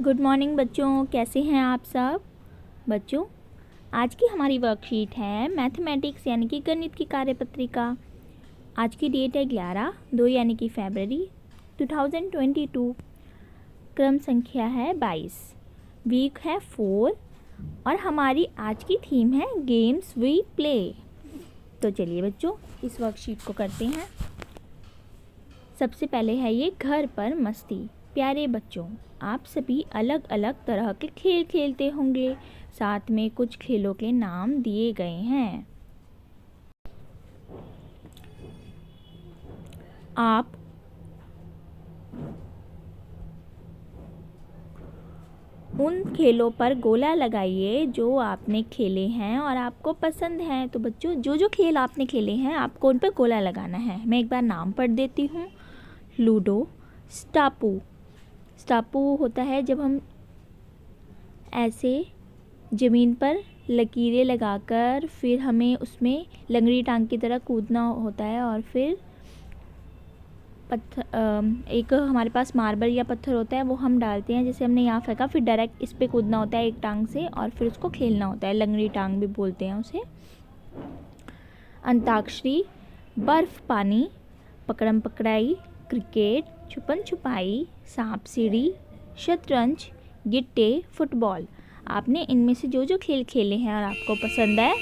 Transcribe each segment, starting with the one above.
Good morning बच्चों, कैसे हैं आप सब। बच्चों, आज की हमारी वर्कशीट है मैथमेटिक्स यानी कि गणित की कार्यपत्रिका। आज की डेट है 11/2 यानी कि फरवरी 2022। क्रम संख्या है 22, वीक है 4 और हमारी आज की थीम है गेम्स वी प्ले। तो चलिए बच्चों, इस वर्कशीट को करते हैं। सबसे पहले है ये घर पर मस्ती। प्यारे बच्चों, आप सभी अलग अलग तरह के खेल खेलते होंगे। साथ में कुछ खेलों के नाम दिए गए हैं। आप उन खेलों पर गोला लगाइए जो आपने खेले हैं और आपको पसंद हैं। तो बच्चों, जो जो खेल आपने खेले हैं आपको उन पर गोला लगाना है। मैं एक बार नाम पढ़ देती हूँ। लूडो, स्टापू। स्टापू होता है जब हम ऐसे ज़मीन पर लकीरें लगाकर फिर हमें उसमें लंगड़ी टांग की तरह कूदना होता है और फिर एक हमारे पास मार्बल या पत्थर होता है, वो हम डालते हैं। जैसे हमने यहाँ फेंका, फिर डायरेक्ट इस पे कूदना होता है एक टांग से और फिर उसको खेलना होता है। लंगड़ी टांग भी बोलते हैं उसे। अंताक्षरी, बर्फ पानी, पकड़म पकड़ाई, क्रिकेट, छुपन छुपाई, सांप सीढ़ी, शतरंज, गिट्टे, फुटबॉल। आपने इनमें से जो जो खेल खेले हैं और आपको पसंद है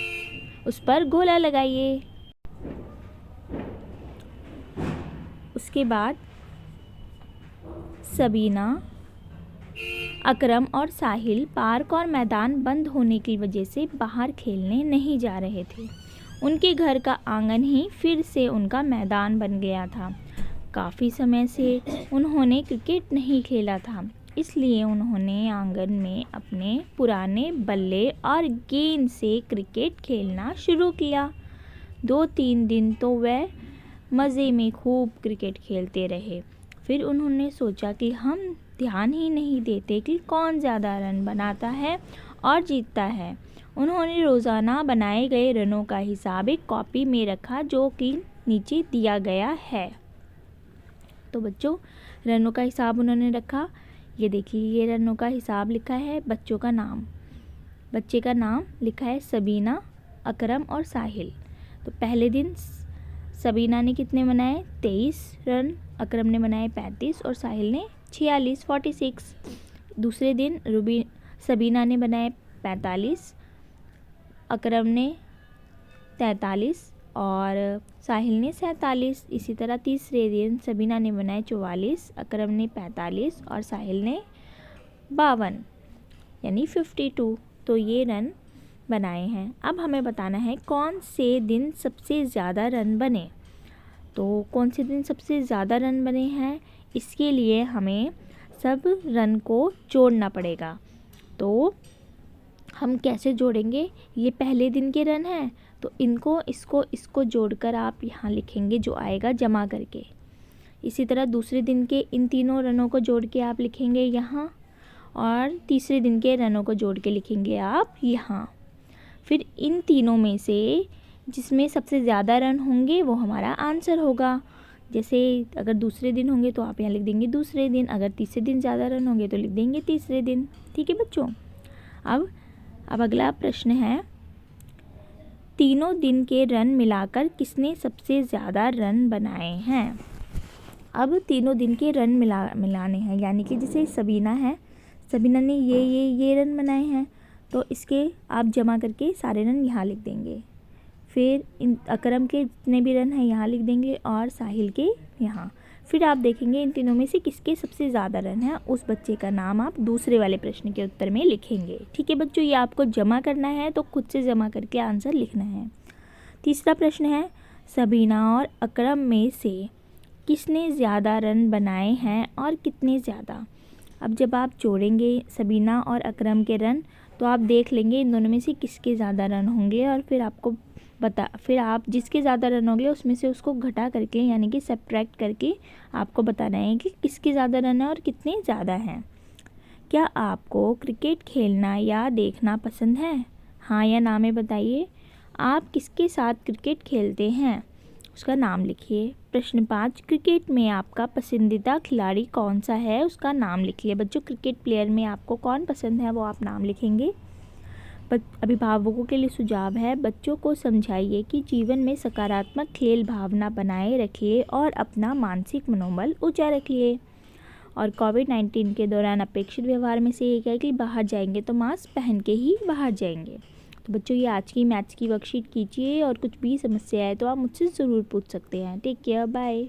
उस पर गोला लगाइए। उसके बाद सबीना, अकरम और साहिल पार्क और मैदान बंद होने की वजह से बाहर खेलने नहीं जा रहे थे। उनके घर का आंगन ही फिर से उनका मैदान बन गया था। काफ़ी समय से उन्होंने क्रिकेट नहीं खेला था, इसलिए उन्होंने आंगन में अपने पुराने बल्ले और गेंद से क्रिकेट खेलना शुरू किया। 2-3 दिन तो वह मज़े में खूब क्रिकेट खेलते रहे। फिर उन्होंने सोचा कि हम ध्यान ही नहीं देते कि कौन ज़्यादा रन बनाता है और जीतता है। उन्होंने रोज़ाना बनाए गए रनों का हिसाब एक कॉपी में रखा, जो कि नीचे दिया गया है। तो बच्चों, रनों का हिसाब उन्होंने रखा। ये देखिए, ये रनों का हिसाब लिखा है। बच्चों का नाम, बच्चे का नाम लिखा है सबीना, अकरम और साहिल। तो पहले दिन सबीना ने कितने बनाए? 23 रन। अकरम ने बनाए 35 और साहिल ने 46। दूसरे दिन सबीना ने बनाए 45, अकरम ने 43 और साहिल ने 47। इसी तरह तीसरे दिन सबीना ने बनाए 44, अकरम ने 45 और साहिल ने 52 यानी 52। तो ये रन बनाए हैं। अब हमें बताना है कौन से दिन सबसे ज़्यादा रन बने। तो कौन से दिन सबसे ज़्यादा रन बने हैं, इसके लिए हमें सब रन को जोड़ना पड़ेगा। तो हम कैसे जोड़ेंगे? ये पहले दिन के रन हैं, तो इनको इसको जोड़कर आप यहाँ लिखेंगे जो आएगा जमा करके। इसी तरह दूसरे दिन के इन तीनों रनों को जोड़ के आप लिखेंगे यहाँ, और तीसरे दिन के रनों को जोड़ के लिखेंगे आप यहाँ। फिर इन तीनों में से जिसमें सबसे ज़्यादा रन होंगे वो हमारा आंसर होगा। जैसे अगर दूसरे दिन होंगे तो आप यहाँ लिख देंगे दूसरे दिन, अगर तीसरे दिन ज़्यादा रन होंगे तो लिख देंगे तीसरे दिन। ठीक है बच्चों। अब अगला प्रश्न है, तीनों दिन के रन मिलाकर किसने सबसे ज़्यादा रन बनाए हैं। अब तीनों दिन के रन मिलाने हैं, यानी कि जैसे सबीना है, सबीना ने ये रन बनाए हैं, तो इसके आप जमा करके सारे रन यहाँ लिख देंगे। फिर इन अकरम के जितने भी रन हैं यहाँ लिख देंगे और साहिल के यहाँ। फिर आप देखेंगे इन तीनों में से किसके सबसे ज़्यादा रन हैं, उस बच्चे का नाम आप दूसरे वाले प्रश्न के उत्तर में लिखेंगे। ठीक है बच्चों, ये आपको जमा करना है, तो खुद से जमा करके आंसर लिखना है। तीसरा प्रश्न है, सबीना और अकरम में से किसने ज़्यादा रन बनाए हैं और कितने ज़्यादा। अब जब आप जोड़ेंगे सबीना और अकरम के रन, तो आप देख लेंगे इन दोनों में से किसके ज़्यादा रन होंगे, और फिर आप जिसके ज़्यादा रन होंगे उसमें से उसको घटा करके यानी कि सब्ट्रैक्ट करके आपको बताना है कि किसके ज़्यादा रन है और कितने ज़्यादा हैं। क्या आपको क्रिकेट खेलना या देखना पसंद है? हाँ या ना में बताइए। आप किसके साथ क्रिकेट खेलते हैं? उसका नाम लिखिए। प्रश्न 5, क्रिकेट में आपका पसंदीदा खिलाड़ी कौन सा है, उसका नाम लिखिए। बच्चों, क्रिकेट प्लेयर में आपको कौन पसंद है वो आप नाम लिखेंगे। अभिभावकों के लिए सुझाव है, बच्चों को समझाइए कि जीवन में सकारात्मक खेल भावना बनाए रखिए और अपना मानसिक मनोबल ऊंचा रखिए। और कोविड-19 के दौरान अपेक्षित व्यवहार में से एक है कि बाहर जाएंगे तो मास्क पहन के ही बाहर जाएंगे। तो बच्चों, ये आज की मैथ्स की वर्कशीट कीजिए और कुछ भी समस्या है तो आप मुझसे ज़रूर पूछ सकते हैं। Take care, bye.